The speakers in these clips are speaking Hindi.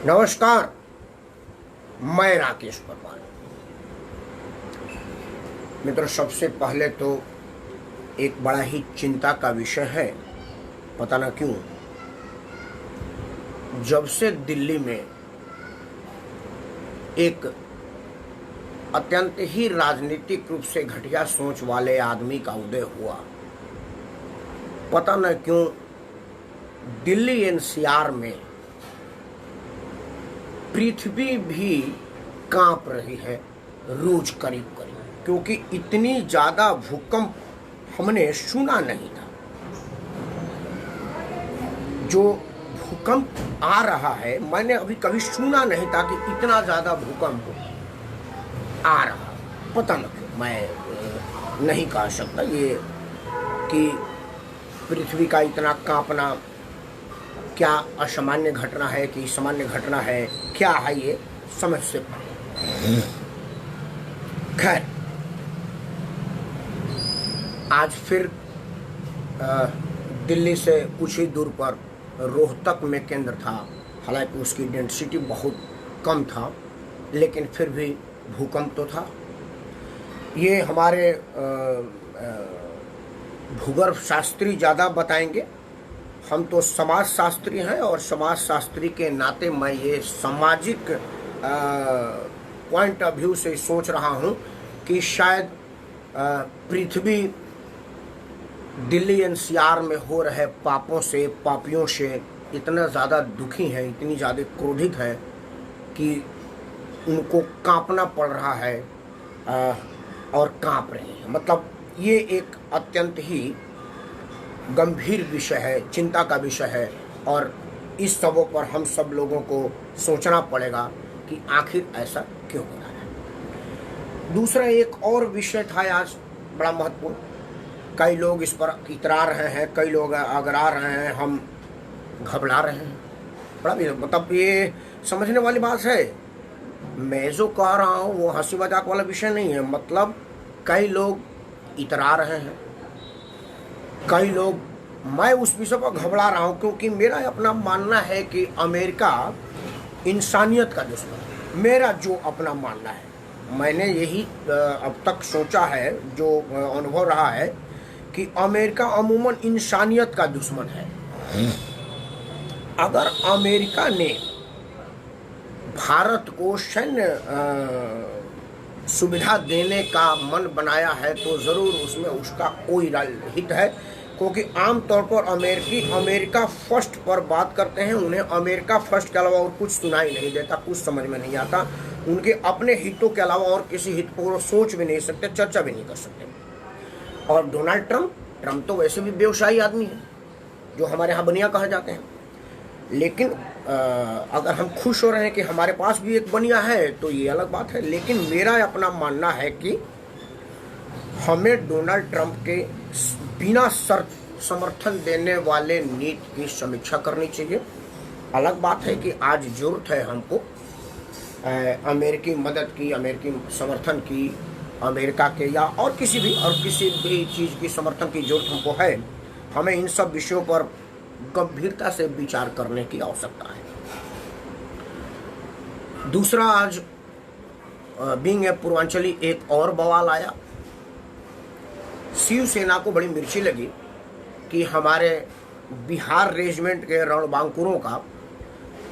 नमस्कार। मैं राकेश परमार। मित्रों, सबसे पहले तो एक बड़ा ही चिंता का विषय है। पता ना क्यों जब से दिल्ली में एक अत्यंत ही राजनीतिक रूप से घटिया सोच वाले आदमी का उदय हुआ, पता न क्यों दिल्ली एनसीआर में पृथ्वी भी कांप रही है रोज करीब करीब, क्योंकि इतनी ज्यादा भूकंप हमने सुना नहीं था। जो भूकंप आ रहा है मैंने अभी कभी सुना नहीं था कि इतना ज्यादा भूकंप आ रहा। पता न क्यों मैं नहीं कह सकता ये कि पृथ्वी का इतना कांपना क्या असामान्य घटना है कि सामान्य घटना है, क्या है ये समझ से परे। खैर, आज फिर दिल्ली से कुछ ही दूर पर रोहतक में केंद्र था। हालांकि उसकी डेंसिटी बहुत कम था, लेकिन फिर भी भूकंप तो था। ये हमारे भूगर्भ शास्त्री ज़्यादा बताएंगे। हम तो समाज शास्त्री हैं और समाज शास्त्री के नाते मैं ये सामाजिक पॉइंट ऑफ व्यू से सोच रहा हूँ कि शायद पृथ्वी दिल्ली एनसीआर में हो रहे पापों से, पापियों से इतना ज़्यादा दुखी है, इतनी ज़्यादा क्रोधित है कि उनको कांपना पड़ रहा है और कांप रही है। मतलब ये एक अत्यंत ही गंभीर विषय है, चिंता का विषय है और इस सबों पर हम सब लोगों को सोचना पड़ेगा कि आखिर ऐसा क्यों हो रहा है। दूसरा एक और विषय था आज बड़ा महत्वपूर्ण। कई लोग इस पर इतरा रहे हैं, कई लोग अगरा रहे हैं, हम घबरा रहे हैं। बड़ा मतलब ये समझने वाली बात है। मैं जो कह रहा हूँ वो हंसी मजाक वाला विषय नहीं है। मतलब कई लोग इतरा रहे हैं, कई लोग, मैं उस विषय पर घबरा रहा हूँ क्योंकि मेरा अपना मानना है कि अमेरिका इंसानियत का दुश्मन है। मेरा जो अपना मानना है, मैंने यही अब तक सोचा है, जो अनुभव रहा है कि अमेरिका अमूमन इंसानियत का दुश्मन है। अगर अमेरिका ने भारत को सैन्य सुविधा देने का मन बनाया है तो ज़रूर उसमें उसका कोई हित है, क्योंकि आमतौर पर अमेरिका फर्स्ट पर बात करते हैं। उन्हें अमेरिका फर्स्ट के अलावा और कुछ सुनाई नहीं देता, कुछ समझ में नहीं आता। उनके अपने हितों के अलावा और किसी हित को सोच भी नहीं सकते, चर्चा भी नहीं कर सकते। और डोनाल्ड ट्रंप तो वैसे भी व्यवसायी आदमी है, जो हमारे यहाँ बनिया कहा जाते हैं। लेकिन अगर हम खुश हो रहे हैं कि हमारे पास भी एक बनिया है तो ये अलग बात है। लेकिन मेरा अपना मानना है कि हमें डोनाल्ड ट्रंप के बिना शर्त समर्थन देने वाले नीति की समीक्षा करनी चाहिए। अलग बात है कि आज जरूरत है हमको अमेरिकी मदद की, अमेरिकी समर्थन की, अमेरिका के या और किसी भी चीज़ की समर्थन की जरूरत हमको है। हमें इन सब विषयों पर गंभीरता से विचार करने की आवश्यकता है। दूसरा, आज बीइंग ए पूर्वांचली एक और बवाल आया। शिवसेना को बड़ी मिर्ची लगी कि हमारे बिहार रेजिमेंट के रणबांकुरों का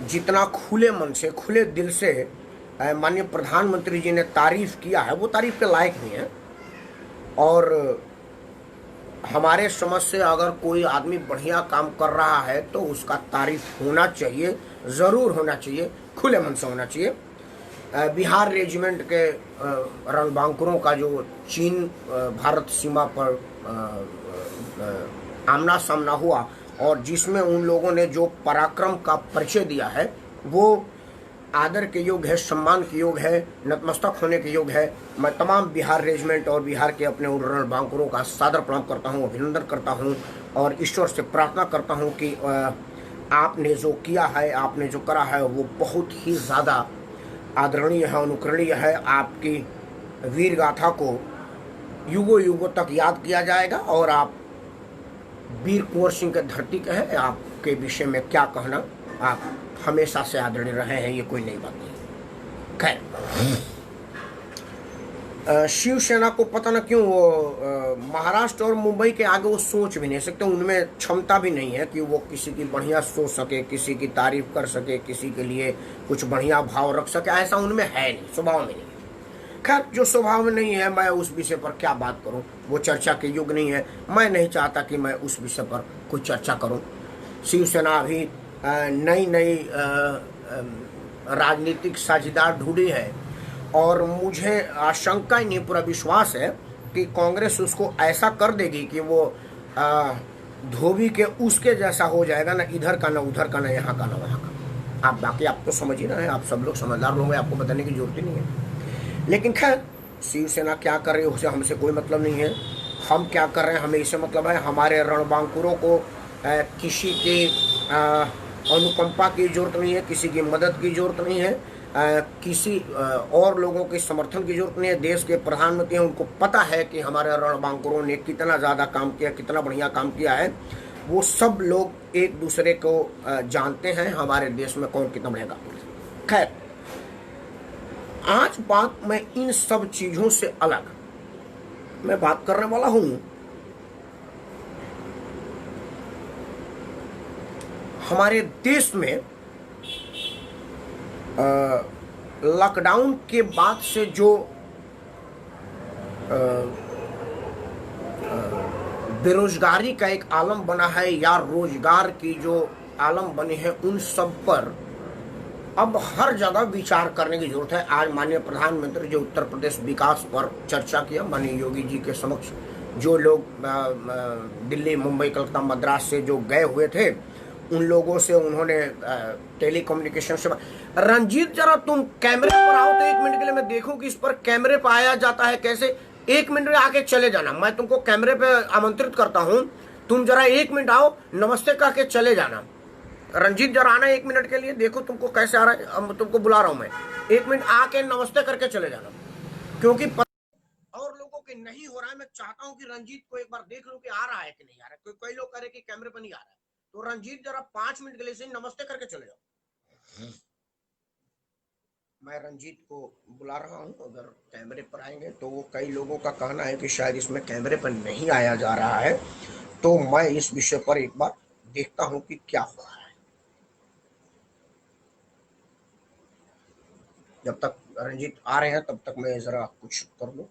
जितना खुले मन से, खुले दिल से माननीय प्रधानमंत्री जी ने तारीफ किया है, वो तारीफ के लायक नहीं है। और हमारे समझ से अगर कोई आदमी बढ़िया काम कर रहा है तो उसका तारीफ होना चाहिए, ज़रूर होना चाहिए, खुले मन से होना चाहिए। बिहार रेजिमेंट के रणबांकुरों का जो चीन भारत सीमा पर आमना सामना हुआ और जिसमें उन लोगों ने जो पराक्रम का परिचय दिया है, वो आदर के योग्य है, सम्मान के योग्य है, नतमस्तक होने के योग्य है। मैं तमाम बिहार रेजिमेंट और बिहार के अपने उन रणबांकुरों का सादर प्रणाम करता हूँ, अभिनंदन करता हूँ और ईश्वर से प्रार्थना करता हूँ कि आपने जो किया है, आपने जो करा है, वो बहुत ही ज़्यादा आदरणीय है, अनुकरणीय है। आपकी वीर गाथा को युगों युगों तक याद किया जाएगा और आप वीर कुंवर सिंह के धरती के हैं। आपके विषय में क्या कहना, आप हमेशा से आदरणीय रहे हैं, ये कोई नई बात नहीं। खैर, शिवसेना को पता न क्यों वो महाराष्ट्र और मुंबई के आगे वो सोच भी नहीं सकते, उनमें क्षमता भी नहीं है कि वो किसी की बढ़िया सोच सके, किसी की तारीफ कर सके, किसी के लिए कुछ बढ़िया भाव रख सके, ऐसा उनमें है नहीं, स्वभाव में नहीं। खैर, जो स्वभाव में नहीं है, मैं उस विषय पर क्या बात करूं, वो चर्चा के युग नहीं है, मैं नहीं चाहता कि मैं उस विषय पर कोई चर्चा करूं। शिवसेना अभी नई नई राजनीतिक साझेदार ढूंढी है और मुझे आशंका ही नहीं, पूरा विश्वास है कि कांग्रेस उसको ऐसा कर देगी कि वो धोबी के उसके जैसा हो जाएगा, ना इधर का ना उधर का, ना यहाँ का ना वहाँ का। आप बाकी आप तो समझ ही रहे हैं, आप सब लोग समझदार लोग हैं, आपको बताने की जरूरत ही नहीं है। लेकिन खैर, शिवसेना क्या कर रही है उसे हमसे कोई मतलब नहीं है, हम क्या कर रहे हैं हमें इससे मतलब है। हमारे रणबांकुरों को किसी की अनुकंपा की जरूरत नहीं है, किसी की मदद की जरूरत नहीं है, किसी और लोगों के समर्थन की जरूरत नहीं है। देश के प्रधानमंत्री हैं, उनको पता है कि हमारे रणबांकुरों ने कितना ज़्यादा काम किया, कितना बढ़िया काम किया है। वो सब लोग एक दूसरे को जानते हैं, हमारे देश में कौन कितना बढ़िया काम किया। खैर, आज बात मैं इन सब चीज़ों से अलग मैं बात करने वाला हूं हमारे देश में लॉकडाउन के बाद से जो बेरोजगारी का एक आलम बना है या रोजगार की जो आलम बने हैं, उन सब पर अब हर जगह विचार करने की जरूरत है। आज माननीय प्रधानमंत्री जो उत्तर प्रदेश विकास पर चर्चा किया, माननीय योगी जी के समक्ष जो लोग दिल्ली, मुंबई, कलकत्ता, मद्रास से जो गए हुए थे, उन लोगों से उन्होंने टेलीकम्युनिकेशन से। रंजीत, जरा तुम कैमरे पर आओ तो 1 मिनट के लिए मैं देखूं कि इस पर कैमरे पर आया जाता है कैसे। 1 मिनट में आके चले जाना, मैं तुमको कैमरे पे आमंत्रित करता हूं, तुम जरा 1 मिनट आओ, नमस्ते कह के चले जाना। रंजीत, जरा आना 1 मिनट के लिए, देखो तुमको कैसे आ रहा है, अब तुमको बुला रहा हूं मैं। 1 मिनट आके नमस्ते करके चले जाना, क्योंकि और लोगों के नहीं हो रहा है। मैं चाहता हूं कि रंजीत को एक बार देख लूं कि आ रहा है कि नहीं आ रहा है। कई लोग कह रहे कि कैमरे पर नहीं आ रहा है, तो रंजीत जरा 5 मिनट के लिए से नमस्ते करके चले जाओ। मैं रंजीत को बुला रहा हूं, अगर कैमरे पर आएंगे तो। वो कई लोगों का कहना है कि शायद इसमें कैमरे पर नहीं आया जा रहा है, तो मैं इस विषय पर एक बार देखता हूं कि क्या हो रहा है। जब तक रंजीत आ रहे हैं तब तक मैं जरा कुछ कर लूं।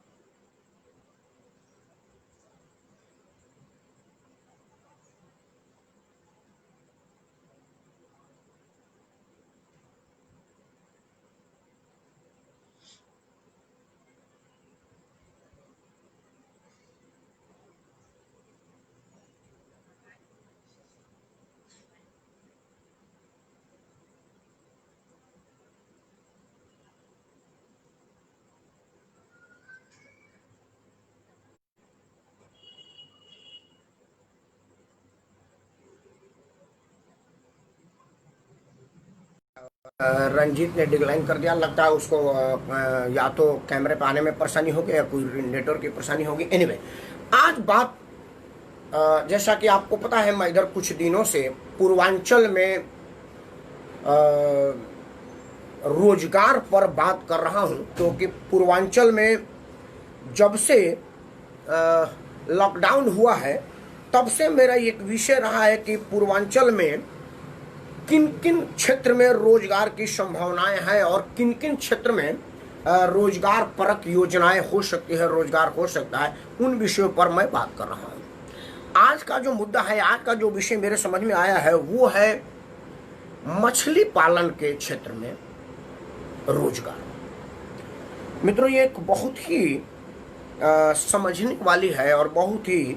रंजीत ने डिक्लाइन कर दिया, लगता है उसको या तो कैमरे पर आने में परेशानी होगी या कोई नेटवर्क की परेशानी होगी। एनीवे, आज बात जैसा कि आपको पता है, मैं इधर कुछ दिनों से पूर्वांचल में रोजगार पर बात कर रहा हूं, क्योंकि पूर्वांचल में जब से लॉकडाउन हुआ है तब से मेरा एक विषय रहा है कि पूर्वांचल में किन किन क्षेत्र में रोजगार की संभावनाएं हैं और किन किन क्षेत्र में रोजगार परक योजनाएं हो सकती है, रोजगार हो सकता है, उन विषयों पर मैं बात कर रहा हूं। आज का जो मुद्दा है, आज का जो विषय मेरे समझ में आया है, वो है मछली पालन के क्षेत्र में रोजगार। मित्रों, ये एक बहुत ही समझने वाली है और बहुत ही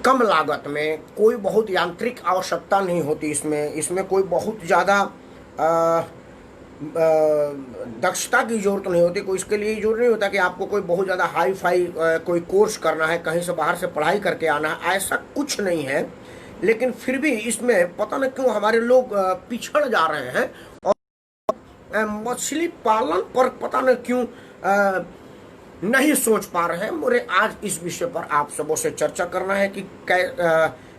कम लागत में, कोई बहुत यांत्रिक आवश्यकता नहीं होती इसमें कोई बहुत ज़्यादा दक्षता की जरूरत नहीं होती। कोई इसके लिए जरूरत नहीं होता कि आपको कोई बहुत ज़्यादा हाई फाई कोई कोर्स करना है, कहीं से बाहर से पढ़ाई करके आना है, ऐसा कुछ नहीं है। लेकिन फिर भी इसमें पता नहीं क्यों हमारे लोग पिछड़ जा रहे हैं और मछली पालन पर पता नहीं क्यों नहीं सोच पा रहे हैं। मुझे आज इस विषय पर आप सबों से चर्चा करना है कि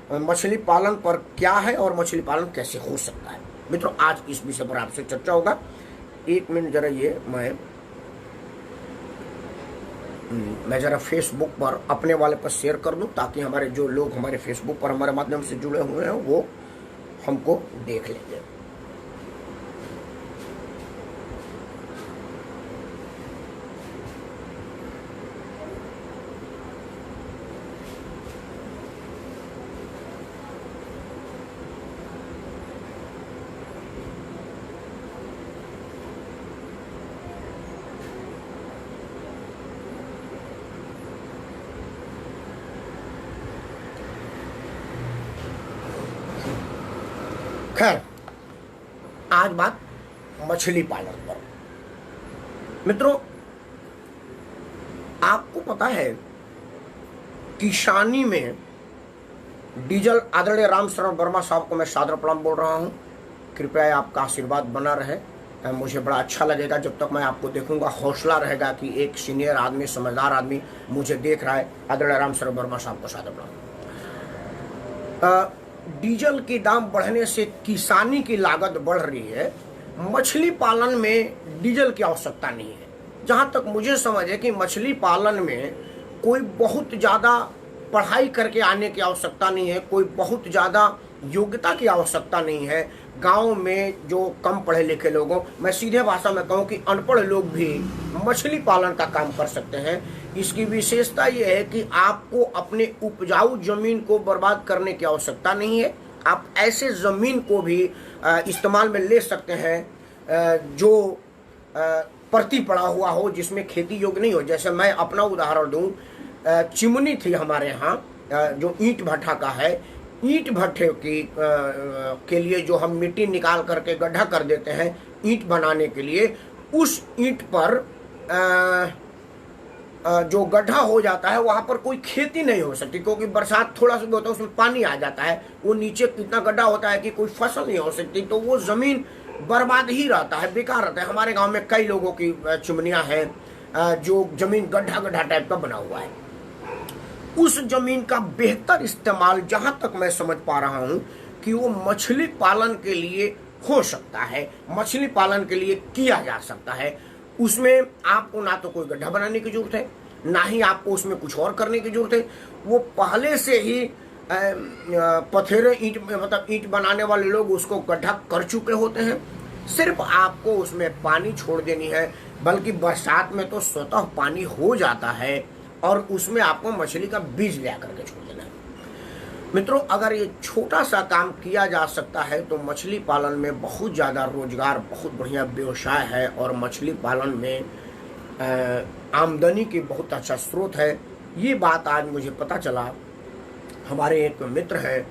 मछली पालन पर क्या है और मछली पालन कैसे हो सकता है। मित्रों, आज इस विषय पर आपसे चर्चा होगा। 1 मिनट जरा, ये मैं जरा फेसबुक पर अपने वाले पर शेयर कर दूं, ताकि हमारे जो लोग हमारे फेसबुक पर हमारे माध्यम से जुड़े हुए हैं वो हमको देख लेंगे। खैर, आज बात मछली पालन पर। मित्रों, आपको पता है किसानी में डीजल आदरणीय राम शरण वर्मा साहब को मैं सादर प्रणाम बोल रहा हूं। कृपया आपका आशीर्वाद बना रहे, मुझे बड़ा अच्छा लगेगा जब तक मैं आपको देखूंगा। हौसला रहेगा कि एक सीनियर आदमी, समझदार आदमी मुझे देख रहा है। आदरणीय राम शरण वर्मा साहब को सादर प्रणाम। डीजल के दाम बढ़ने से किसानी की लागत बढ़ रही है। मछली पालन में डीजल की आवश्यकता नहीं है। जहां तक मुझे समझ है कि मछली पालन में कोई बहुत ज़्यादा पढ़ाई करके आने की आवश्यकता नहीं है, कोई बहुत ज़्यादा योग्यता की आवश्यकता नहीं है। गांव में जो कम पढ़े लिखे लोगों, मैं सीधे भाषा में कहूँ कि अनपढ़ लोग भी मछली पालन का काम कर सकते हैं। इसकी विशेषता यह है कि आपको अपने उपजाऊ जमीन को बर्बाद करने की आवश्यकता नहीं है। आप ऐसे जमीन को भी इस्तेमाल में ले सकते हैं जो परती पड़ा हुआ हो, जिसमें खेती योग्य नहीं हो। जैसे मैं अपना उदाहरण दूं, चिमनी थी हमारे यहाँ जो ईंट भट्ठा का है। ईंट भट्ठे के लिए जो हम मिट्टी निकाल करके गड्ढा कर देते हैं ईंट बनाने के लिए, उस ईंट पर जो गड्ढा हो जाता है वहां पर कोई खेती नहीं हो सकती, क्योंकि बरसात थोड़ा सा भी होता है उसमें पानी आ जाता है। वो नीचे इतना गड्ढा होता है कि कोई फसल नहीं हो सकती, तो वो जमीन बर्बाद ही रहता है, बेकार रहता है। हमारे गांव में कई लोगों की चिमनियां हैं जो जमीन गड्ढा गड्ढा टाइप का बना हुआ है। उस जमीन का बेहतर इस्तेमाल, जहां तक मैं समझ पा रहा हूं, कि वो मछली पालन के लिए हो सकता है, मछली पालन के लिए किया जा सकता है। उसमें आपको ना तो कोई गड्ढा बनाने की जरूरत है, ना ही आपको उसमें कुछ और करने की जरूरत है। वो पहले से ही पथेरे ईंट, मतलब ईंट बनाने वाले लोग उसको गड्ढा कर चुके होते हैं। सिर्फ आपको उसमें पानी छोड़ देनी है, बल्कि बरसात में तो स्वतः पानी हो जाता है और उसमें आपको मछली का बीज ले करके छोड़ देना है। मित्रों, अगर ये छोटा सा काम किया जा सकता है तो मछली पालन में बहुत ज़्यादा रोजगार, बहुत बढ़िया व्यवसाय है और मछली पालन में आमदनी की बहुत अच्छा स्रोत है। ये बात आज मुझे पता चला। हमारे एक मित्र है,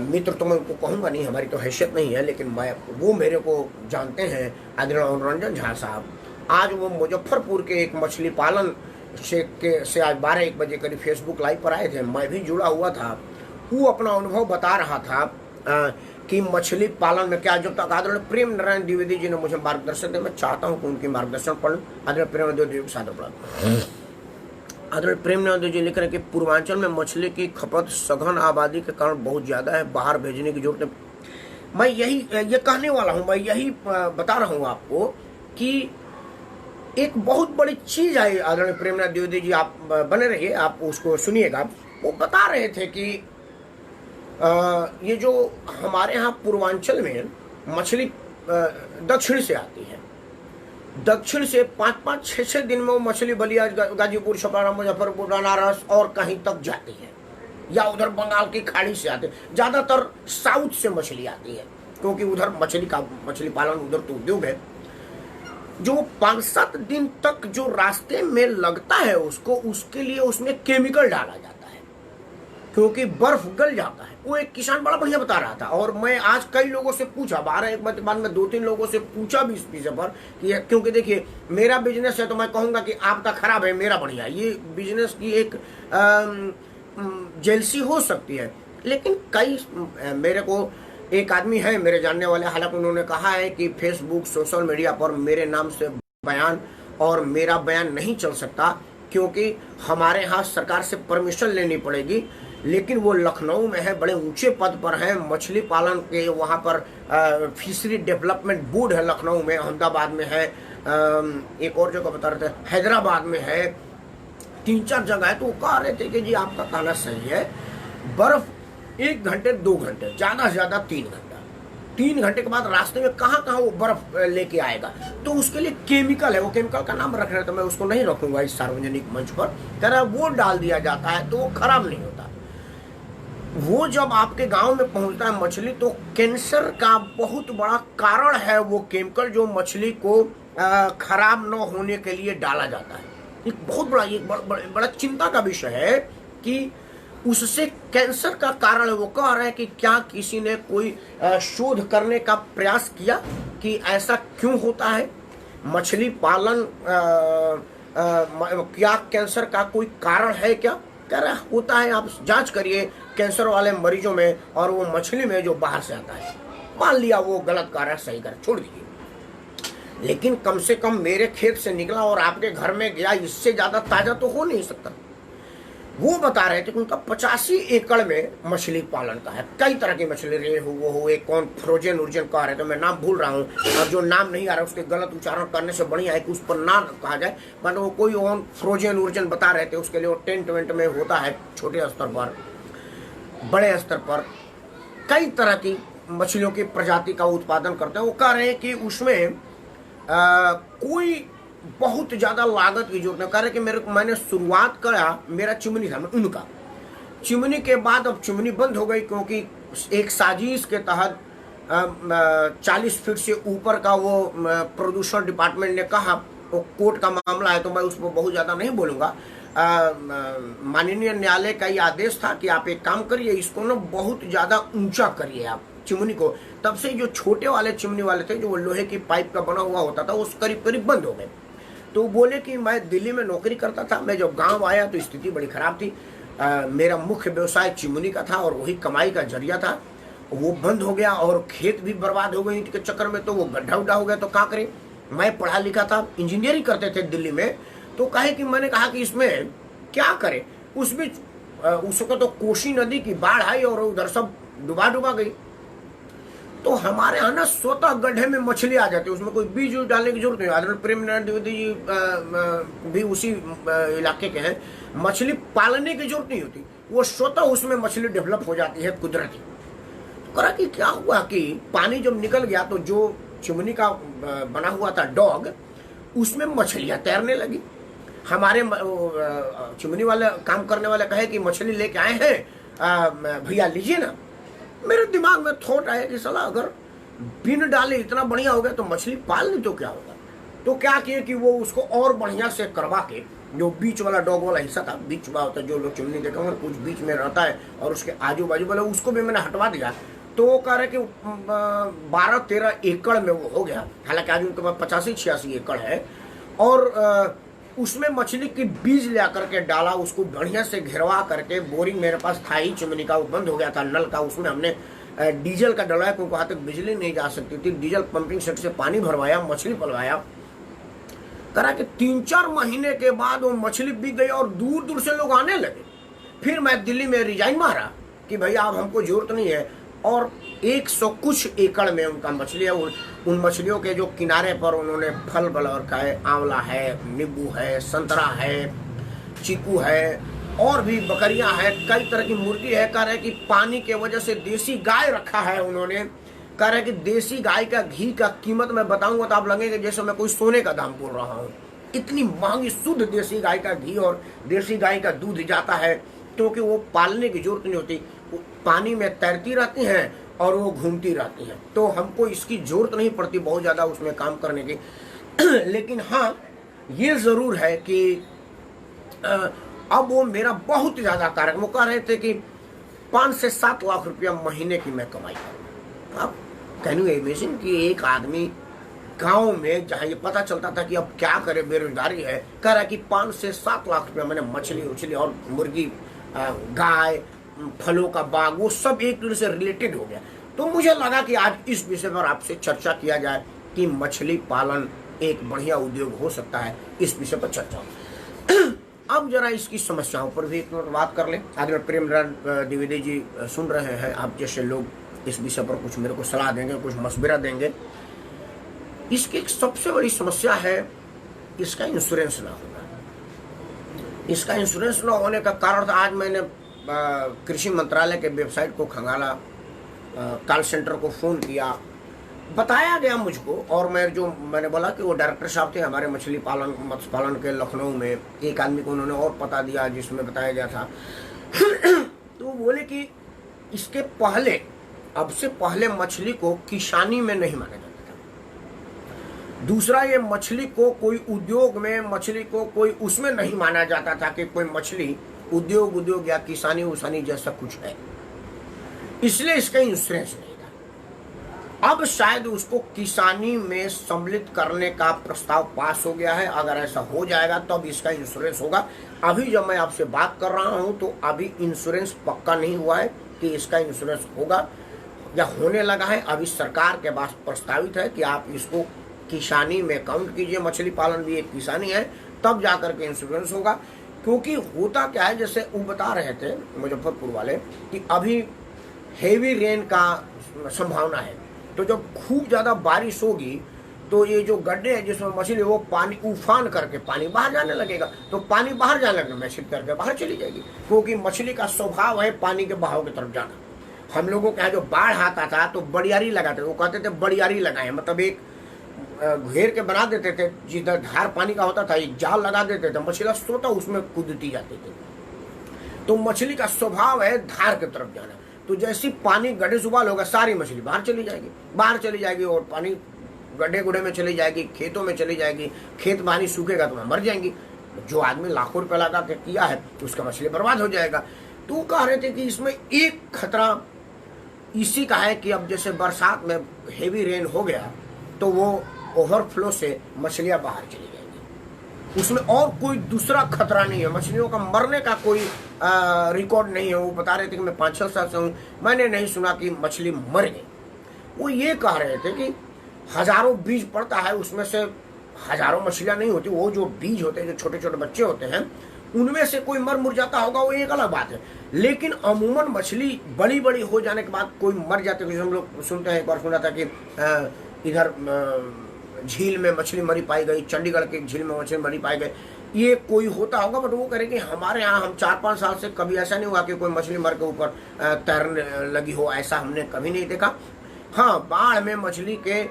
मित्र तो मैं उनको कहूँगा नहीं, हमारी तो हैसियत नहीं है, लेकिन वो मेरे को जानते हैं, आदरणीय मनोरंजन झा साहब। आज वो मुजफ्फरपुर के एक मछली पालन से आज 12-1 बजे करीब फेसबुक लाइव पर आए थे। मैं भी जुड़ा हुआ था। वो अपना अनुभव बता रहा था कि मछली पालन में क्या, जब तक आदरणीय प्रेम नारायण द्विवेदी जी ने मुझे मार्गदर्शन दिया, मैं चाहता हूं कि उनकी मार्गदर्शन पढ़ूं। आदरणीय प्रेम द्विवेदी जी सादर प्रणाम। आदरणीय प्रेम नारायण जी लिख रहे हैं कि पूर्वांचल में मछली की खपत सघन आबादी के कारण बहुत ज्यादा है, बाहर भेजने की जरूरत है। मैं ये कहने वाला हूँ, मैं यही बता रहा हूँ आपको कि एक बहुत बड़ी चीज है। आदरणीय प्रेमनाथ द्विवेदी जी, आप बने रहिए, आप उसको सुनिएगा। वो बता रहे थे कि ये जो हमारे यहाँ पूर्वांचल में मछली दक्षिण से आती है, दक्षिण से 5-5, 6-6 दिन में वो मछली बलिया, गाजीपुर, छपरा, मुजफ्फरपुर, बनारस और कहीं तक जाती है, या उधर बंगाल की खाड़ी से आते हैं। ज्यादातर साउथ से मछली आती है, क्योंकि उधर मछली पालन उधर तो उद्योग है। जो 5-7 दिन तक जो रास्ते में लगता है उसको, उसके लिए उसमें केमिकल डाला जाता है, क्योंकि बर्फ गल जाता है। वो एक किसान बड़ा बढ़िया बता रहा था, और मैं आज कई लोगों से पूछा, 12-1 बजे बाद में 2-3 लोगों से पूछा भी इस विषय पर कि, क्योंकि देखिए मेरा बिजनेस है तो मैं कहूंगा कि आपका खराब है, मेरा बढ़िया। ये बिजनेस की एक जेलसी हो सकती है, लेकिन कई मेरे को एक आदमी है मेरे जानने वाले, हालांकि उन्होंने कहा है कि फेसबुक, सोशल मीडिया पर मेरे नाम से बयान और मेरा बयान नहीं चल सकता, क्योंकि हमारे यहाँ सरकार से परमिशन लेनी पड़ेगी। लेकिन वो लखनऊ में है, बड़े ऊंचे पद पर हैं, मछली पालन के वहाँ पर फिशरी डेवलपमेंट बोर्ड है लखनऊ में, अहमदाबाद में है, एक और जगह बता रहे थे हैदराबाद में है, 3-4 जगह है। तो वो कह रहे थे कि जी आपका कहना सही है, बर्फ 1 घंटे 2 घंटे, ज़्यादा से ज़्यादा 3 घंटा, 3 घंटे के बाद रास्ते में कहाँ कहाँ वो बर्फ लेके आएगा। तो उसके लिए केमिकल है, वो केमिकल का नाम रख रहे थे, मैं उसको नहीं रखूंगा इस सार्वजनिक मंच पर, कह रहा वो डाल दिया जाता है तो वो खराब नहीं होता। वो जब आपके गांव में पहुंचता है मछली, तो कैंसर का बहुत बड़ा कारण है वो केमिकल जो मछली को खराब न होने के लिए डाला जाता है। एक बहुत बड़ा चिंता का विषय है कि उससे कैंसर का कारण है। वो कह रहे हैं कि क्या किसी ने कोई शोध करने का प्रयास किया कि ऐसा क्यों होता है, मछली पालन क्या कैंसर का कोई कारण है क्या। कह रहा होता है, आप जांच करिए कैंसर वाले मरीजों में और वो मछली में जो बाहर से आता है। मान लिया वो गलत कर रहा है, सही कर छोड़ दीजिए, लेकिन कम से कम मेरे खेत से निकला और आपके घर में गया, इससे ज्यादा ताजा तो हो नहीं सकता। वो बता रहे थे कि उनका 85 एकड़ में मछली पालन का है, कई तरह की मछली, रेहू वो हो, एक कौन फ्रोजन उर्जन कह रहे थे, मैं नाम भूल रहा हूँ, और जो नाम नहीं आ रहा उसके गलत उच्चारण करने से बढ़िया है कि उस पर ना कहा जाए, बट वो कोई और फ्रोजन उर्जन बता रहे थे। उसके लिए वो टेंट वेंट में होता है, छोटे स्तर पर बड़े स्तर पर कई तरह की मछलियों की प्रजाति का उत्पादन करते हैं। वो कह रहे हैं कि उसमें कोई बहुत ज्यादा लागत की जरूरत नहीं। कह रहे कि मैंने शुरुआत करा, मेरा चिमनी था, उनका चिमनी के बाद अब चिमनी बंद हो गई, क्योंकि एक साजिश के तहत 40 फीट से ऊपर का वो प्रदूषण डिपार्टमेंट ने कहा, वो कोर्ट का मामला है तो मैं उस पर बहुत ज्यादा नहीं बोलूंगा। माननीय न्यायालय का ये आदेश था कि आप एक काम करिए, इसको ना बहुत ज्यादा ऊंचा करिए आप चिमनी को। तब से जो छोटे वाले चिमनी वाले थे, जो लोहे की पाइप का बना हुआ होता था, वो करीब करीब बंद हो गए। तो बोले कि मैं दिल्ली में नौकरी करता था, मैं जब गांव आया तो स्थिति बड़ी खराब थी, मेरा मुख्य व्यवसाय चिमनी का था और वही कमाई का जरिया था, वो बंद हो गया और खेत भी बर्बाद हो गई के चक्कर में, तो वो गड्ढा उड्ढा हो गया। तो क्या करें, मैं पढ़ा लिखा था, इंजीनियरिंग करते थे दिल्ली में, तो कहे कि मैंने कहा कि इसमें क्या करें। उस बीच उसको तो कोसी नदी की बाढ़ आई और उधर सब डुबा गई। तो हमारे यहाँ ना स्वतः गड्ढे में मछली आ जाती है, उसमें कोई बीज डालने की जरूरत नहीं। आदरणीय प्रेमनाथ द्विवेदी जी भी उसी इलाके के हैं, मछली पालने की जरूरत नहीं होती, वो स्वतः उसमें मछली डेवलप हो जाती है कुदरती। करा कि क्या हुआ कि पानी जब निकल गया तो जो चिमनी का बना हुआ था डॉग, उसमें मछलियां तैरने लगी। हमारे चिमनी वाले काम करने वाले कहे कि मछली लेके आए हैं भैया लीजिए ना। मेरे दिमाग में थॉट आया कि साला अगर बिन डाले इतना बढ़िया हो गया तो मछली पाल ली तो क्या होगा। तो क्या किए कि वो उसको और बढ़िया से करवा के, जो बीच वाला डॉग वाला हिस्सा था, बीच में होता है, जो लोग चिमनी देखा कुछ बीच में रहता है और उसके आजू बाजू वाला, उसको भी मैंने हटवा दिया। तो वो कह रहे कि 12-13 एकड़ में वो हो गया। हालांकि आज उनके पास 85-86 एकड़ है, और उसमें मछली की बीज ले करके डाला, उसको बढ़िया से घेरवा करके, बोरिंग मेरे पास था ही चिमनी का, वो बंद हो गया था नल का, उसमें हमने डीजल का डलवाया क्योंकि वहां तक बिजली नहीं जा सकती थी। डीजल पंपिंग सेट से पानी भरवाया, मछली पलवाया। करा कि 3-4 महीने के बाद वो मछली बिक गई और दूर दूर से लोग आने लगे। फिर मैं दिल्ली में रिजाइन मारा कि भैया अब हमको जरूरत नहीं है, और 100 कुछ एकड़ में उनका मछली है। उन मछलियों के जो किनारे पर उन्होंने फल बलौर का है, आंवला है, नींबू है, संतरा है, चीकू है, और भी बकरियां हैं, कई तरह की मुर्गी है। कह रहे कि पानी के वजह से देसी गाय रखा है उन्होंने। कह रहे कि देसी गाय का घी का कीमत मैं बताऊंगा तो आप लगेंगे जैसे मैं कोई सोने का दाम बोल रहा हूँ। इतनी महंगी शुद्ध देसी गाय का घी और देसी गाय का दूध जाता है, क्योंकि वो पालने की जरूरत नहीं होती, वो पानी में तैरती रहती हैं और वो घूमती रहती हैं, तो हमको इसकी जरूरत नहीं पड़ती बहुत ज़्यादा उसमें काम करने की। लेकिन हाँ, ये ज़रूर है कि अब वो मेरा बहुत ज़्यादा कारक, वो कह रहे थे कि 5 से 7 लाख रुपया महीने की मैं कमाई करूँ। अब कैन यू इमेजिन कि एक आदमी गांव में, जहाँ ये पता चलता था कि अब क्या करे, बेरोजगारी है, कह रहा है कि 5 से 7 लाख रुपया मैंने मछली उछली और मुर्गी, गाय, फलों का बाग, वो सब एक दूसरे से रिलेटेड हो गया। तो मुझे लगा कि आज इस विषय पर आपसे चर्चा किया जाए कि मछली पालन एक बढ़िया उद्योग हो सकता है। इस विषय पर चर्चा अब जरा इसकी समस्याओं पर भी एक बात कर लें। आदरणीय प्रेमराज द्विवेदी जी सुन रहे हैं, आप जैसे लोग इस विषय पर कुछ मेरे को सलाह देंगे, कुछ मशवरा देंगे। इसकी एक सबसे बड़ी समस्या है इसका इंश्योरेंस ना होना। इसका इंश्योरेंस ना होने का कारण था, आज मैंने कृषि मंत्रालय के वेबसाइट को खंगाला, कॉल सेंटर को फ़ोन किया, बताया गया मुझको, और मैंने बोला कि वो डायरेक्टर साहब थे हमारे मत्स्य पालन के लखनऊ में, एक आदमी को उन्होंने और पता दिया जिसमें बताया गया था। तो बोले कि इसके पहले, अब से पहले मछली को किसानी में नहीं माना जाता था। दूसरा, ये मछली को कोई उद्योग में, मछली को कोई उसमें नहीं माना जाता था कि कोई मछली उद्योग या किसानी उसानी जैसा कुछ है, इसलिए इसका इंश्योरेंस नहीं था। अब शायद उसको किसानी में सम्मिलित करने का प्रस्ताव पास हो गया है। अगर ऐसा हो जाएगा तब इसका इंश्योरेंस होगा। अभी जब मैं आपसे बात कर रहा हूं तो अभी इंश्योरेंस पक्का नहीं हुआ है कि इसका इंश्योरेंस होगा या होने लगा है। अभी सरकार के पास प्रस्तावित है कि आप इसको किसानी में काउंट कीजिए, मछली पालन भी एक किसानी है, तब जाकर के इंश्योरेंस होगा। क्योंकि होता क्या है, जैसे वो बता रहे थे मुजफ्फरपुर वाले कि अभी हेवी रेन का संभावना है, तो जब खूब ज़्यादा बारिश होगी तो ये जो गड्ढे हैं जिसमें मछली, वो पानी उफान करके पानी बाहर जाने लगेगा। तो पानी बाहर जाने लगेगा, मछली करके बाहर चली जाएगी, क्योंकि मछली का स्वभाव है पानी के बहाव की तरफ जाना। हम लोगों के यहाँ जो बाढ़ आता था तो बड़ियारी लगाते थे, वो कहते थे बड़ियारी लगाए, मतलब एक घेर के बना देते थे, जिधर धार पानी का होता था एक जाल लगा देते थे, मछली सोता उसमें कूदती जाती थी। तो मछली का स्वभाव है धार की तरफ जाना। तो जैसी पानी गड्ढे से उबाल होगा, सारी मछली बाहर चली जाएगी और पानी गड्ढे गुड्ढे में चली जाएगी, खेतों में चली जाएगी। खेत पानी सूखेगा तो मर जाएंगी। जो आदमी लाखों रुपए लगा के किया है उसका मछली बर्बाद हो जाएगा। तो कह रहे थे कि इसमें एक खतरा इसी का है कि अब जैसे बरसात में हेवी रेन हो गया तो वो ओवरफ्लो से मछलियां बाहर चली जाएंगी, उसमें और कोई दूसरा खतरा नहीं है। मछलियों का मरने का कोई रिकॉर्ड नहीं है। वो बता रहे थे कि मैं 5-6 साल से हूँ, मैंने नहीं सुना कि मछली मर गई। वो ये कह रहे थे कि हजारों बीज पड़ता है, उसमें से हजारों मछलियां नहीं होती, वो जो बीज होते हैं, जो छोटे छोटे बच्चे होते हैं, उनमें से कोई मर जाता होगा, वो एक अलग बात है। लेकिन अमूमन मछली बड़ी बड़ी हो जाने के बाद कोई मर जाते हैं। हम लोग सुनते हैं, एक बार सुना था कि इधर झील में मछली मरी पाई गई, चंडीगढ़ के झील में मछली मरी पाई गई, ये कोई होता होगा। बट वो करें कि हमारे यहाँ हम 4-5 साल से कभी ऐसा नहीं हुआ कि कोई मछली मर के ऊपर तैरने लगी हो, ऐसा हमने कभी नहीं देखा। हाँ, बाढ़ में मछली के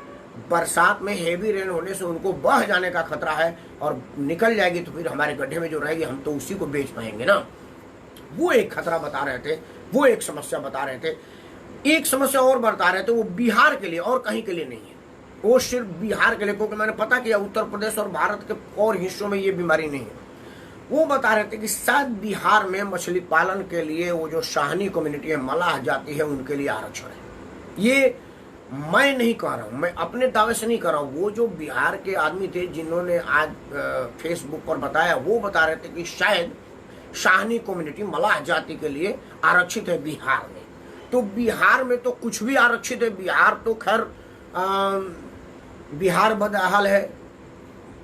बरसात में हेवी रेन होने से उनको बह जाने का खतरा है और निकल जाएगी तो फिर हमारे गड्ढे में जो रहेगी हम तो उसी को बेच पाएंगे ना। वो एक खतरा बता रहे थे, वो एक समस्या बता रहे थे। एक समस्या और बता रहे थे, वो बिहार के लिए और कहीं के लिए नहीं है, वो सिर्फ बिहार के लिए, क्योंकि मैंने पता किया उत्तर प्रदेश और भारत के और हिस्सों में ये बीमारी नहीं है। वो बता रहे थे कि शायद बिहार में मछली पालन के लिए वो जो शाहनी कम्युनिटी है, मलाह जाति है, उनके लिए आरक्षण है। ये मैं नहीं कह रहा हूँ, मैं अपने दावे से नहीं कर रहा हूँ। वो जो बिहार के आदमी थे जिन्होंने आज फेसबुक पर बताया, वो बता रहे थे कि शायद शाहनी कम्युनिटी मलाह जाति के लिए आरक्षित है बिहार में। तो बिहार में तो कुछ भी आरक्षित है। बिहार तो खैर बिहार बदहाल है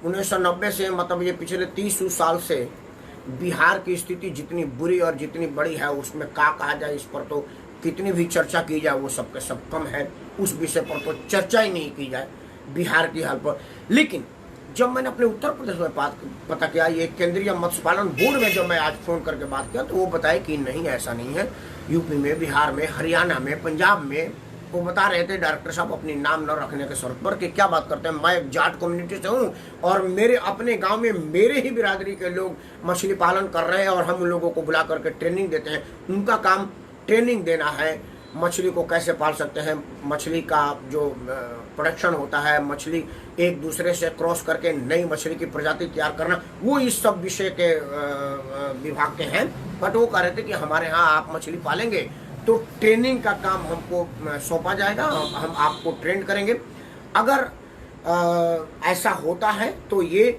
1990 से, मतलब ये पिछले 30 साल से बिहार की स्थिति जितनी बुरी और जितनी बड़ी है, उसमें क्या कहा जाए, इस पर तो कितनी भी चर्चा की जाए वो सबके सब कम है। उस विषय पर तो चर्चा ही नहीं की जाए बिहार की हाल पर। लेकिन जब मैंने अपने उत्तर प्रदेश में पता किया, ये केंद्रीय मत्स्य पालन बोर्ड में जब मैं आज फोन करके बात किया, तो वो बताया कि नहीं, ऐसा नहीं है। यूपी में, बिहार में, हरियाणा में, पंजाब में, वो बता रहे थे डायरेक्टर साहब अपनी नाम न रखने के शर्त पर कि क्या बात करते हैं, मैं एक जाट कम्युनिटी से हूँ और मेरे अपने गांव में मेरे ही बिरादरी के लोग मछली पालन कर रहे हैं और हम उन लोगों को बुला करके ट्रेनिंग देते हैं। उनका काम ट्रेनिंग देना है, मछली को कैसे पाल सकते हैं, मछली का जो प्रोडक्शन होता है, मछली एक दूसरे से क्रॉस करके नई मछली की प्रजाति तैयार करना, वो इस सब विषय के विभाग के हैं। बट वो कह रहे थे कि हमारे यहाँ आप मछली पालेंगे तो ट्रेनिंग का काम हमको सौंपा जाएगा, हम आपको ट्रेन करेंगे। अगर ऐसा होता है तो ये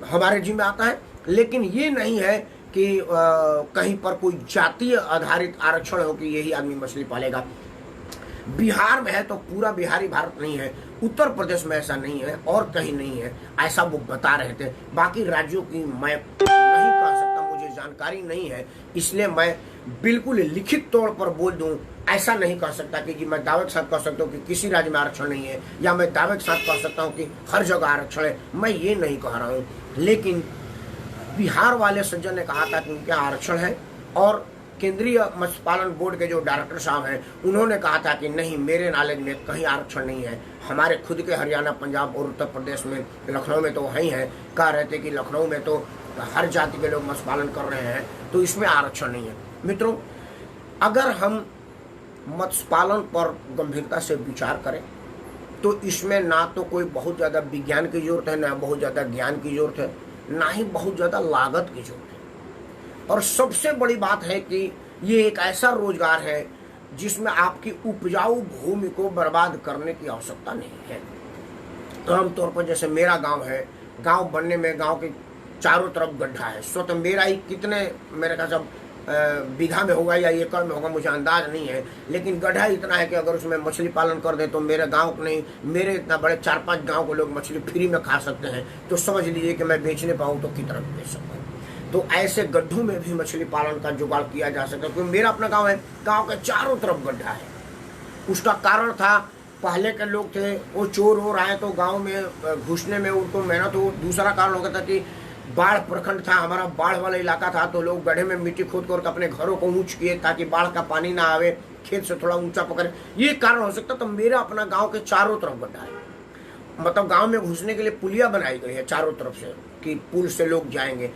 हमारे जिम्मे आता है। लेकिन ये नहीं है कि कहीं पर कोई जातीय आधारित आरक्षण हो कि यही आदमी मछली पालेगा। बिहार में है तो पूरा बिहारी भारत नहीं है, उत्तर प्रदेश में ऐसा नहीं है और कहीं नहीं है, ऐसा वो बता रहे थे। बाकी राज्यों की मैं नहीं कह सकता, मुझे जानकारी नहीं है, इसलिए मैं बिल्कुल लिखित तौर पर बोल दूं ऐसा नहीं कह सकता कि मैं दावे के साथ कह सकता हूँ कि किसी राज्य में आरक्षण नहीं है, या मैं दावे के साथ कह सकता हूँ कि हर जगह आरक्षण है। मैं ये नहीं कह रहा हूँ, लेकिन बिहार वाले सज्जन ने कहा था कि उनके यहाँ आरक्षण है, और केंद्रीय मत्स्य पालन बोर्ड के जो डायरेक्टर साहब हैं उन्होंने कहा था कि नहीं, मेरे नॉलेज में कहीं आरक्षण नहीं है। हमारे खुद के हरियाणा, पंजाब और उत्तर प्रदेश में, लखनऊ में तो वही है, कह रहे थे कि लखनऊ में तो हर जाति के लोग मत्स्य पालन कर रहे हैं, तो इसमें आरक्षण नहीं है। मित्रों, अगर हम मत्स्य पालन पर गंभीरता से विचार करें तो इसमें ना तो कोई बहुत ज़्यादा विज्ञान की जरूरत है, ना बहुत ज़्यादा ज्ञान की जरूरत है, ना ही बहुत ज़्यादा लागत की जरूरत है। और सबसे बड़ी बात है कि ये एक ऐसा रोजगार है जिसमें आपकी उपजाऊ भूमि को बर्बाद करने की आवश्यकता नहीं है। तो आमतौर पर जैसे मेरा गांव है, गांव बनने में गांव के चारों तरफ गड्ढा है। स्वतः मेरा ही कितने, मेरे ख्याल से बीघा में होगा या एकड़ में होगा, मुझे अंदाज नहीं है, लेकिन गड्ढा इतना है कि अगर उसमें मछली पालन कर दे तो मेरे गांव को नहीं, मेरे इतना बड़े 4-5 गांव को लोग मछली फ्री में खा सकते हैं। तो समझ लीजिए कि मैं बेचने पाऊँ तो कितना बेच सकता हूँ। तो ऐसे गड्ढों में भी मछली पालन का जुगाड़ किया जा सकता है, क्योंकि मेरा अपना गांव है, गांव के चारों तरफ गड्ढा है। उसका कारण था, पहले के लोग थे वो चोर हो आए तो गांव में घुसने में उनको मेहनत हो। दूसरा कारण हो गया था कि बाढ़ प्रखंड था हमारा, बाढ़ वाला इलाका था, तो लोग गड्ढे में मिट्टी खोद कर अपने घरों को ऊंच किए ताकि बाढ़ का पानी ना आवे, खेत से थोड़ा ऊंचा पकड़े, ये कारण हो सकता। तो मेरा अपना गाँव के चारों तरफ गड्ढा है, मतलब गाँव में घुसने के लिए पुलिया बनाई गई है चारों तरफ से कि पुल से लोग जाएंगे।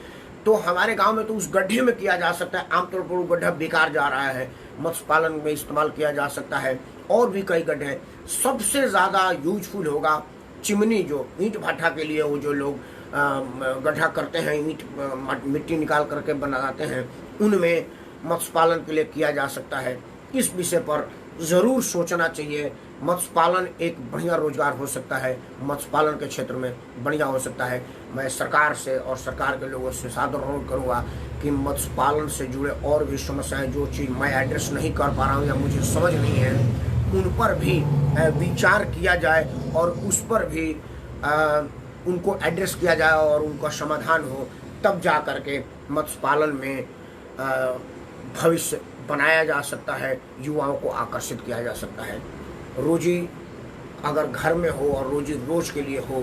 तो हमारे गांव में तो उस गड्ढे में किया जा सकता है। आमतौर पर वो गड्ढा बेकार जा रहा है, मत्स्य पालन में इस्तेमाल किया जा सकता है, और भी कई गड्ढे हैं। सबसे ज़्यादा यूजफुल होगा चिमनी, जो ईंट भाटा के लिए वो जो लोग गड्ढा करते हैं, ईंट मिट्टी निकाल करके बनाते हैं, उनमें मत्स्य पालन के लिए किया जा सकता है। इस विषय पर ज़रूर सोचना चाहिए। मत्स्य पालन एक बढ़िया रोजगार हो सकता है, मत्स्य पालन के क्षेत्र में बढ़िया हो सकता है। मैं सरकार से और सरकार के लोगों से सादर अनुरोध करूँगा कि मत्स्य पालन से जुड़े और भी समस्याएं, जो चीज़ मैं एड्रेस नहीं कर पा रहा हूँ या मुझे समझ नहीं है, उन पर भी विचार किया जाए और उस पर भी उनको एड्रेस किया जाए और उनका समाधान हो, तब जा कर के मत्स्य पालन में भविष्य बनाया जा सकता है, युवाओं को आकर्षित किया जा सकता है। रोजी अगर घर में हो और रोजी रोज के लिए हो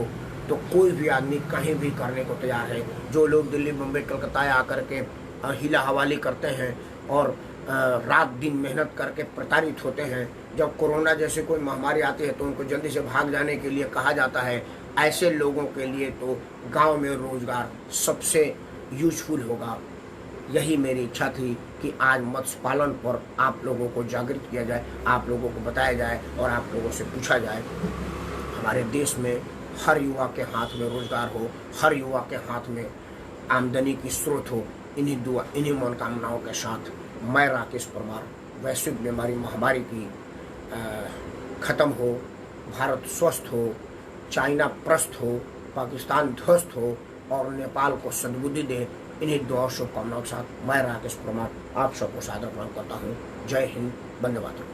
तो कोई भी आदमी कहीं भी करने को तैयार है। जो लोग दिल्ली, मुंबई, कलकत्ता आकर के हिला हवाली करते हैं और रात दिन मेहनत करके प्रताड़ित होते हैं, जब कोरोना जैसे कोई महामारी आती है तो उनको जल्दी से भाग जाने के लिए कहा जाता है, ऐसे लोगों के लिए तो गांव में रोजगार सबसे यूजफुल होगा। यही मेरी इच्छा थी कि आज मत्स्य पालन पर आप लोगों को जागृत किया जाए, आप लोगों को बताया जाए और आप लोगों से पूछा जाए। हमारे देश में हर युवा के हाथ में रोजगार हो, हर युवा के हाथ में आमदनी की स्रोत हो। इन्हीं मनोकामनाओं के साथ मैं राकेश परमार, वैश्विक बीमारी महामारी की ख़त्म हो, भारत स्वस्थ हो, चाइना प्रस्त हो, पाकिस्तान ध्वस्त हो और नेपाल को सद्बुद्धि दे, इन्हीं दुआ शुभकामनाओं के साथ मैं राकेश परमार आप सबको सादर प्रणाम करता हूँ। जय हिंद, वंदे मातरम।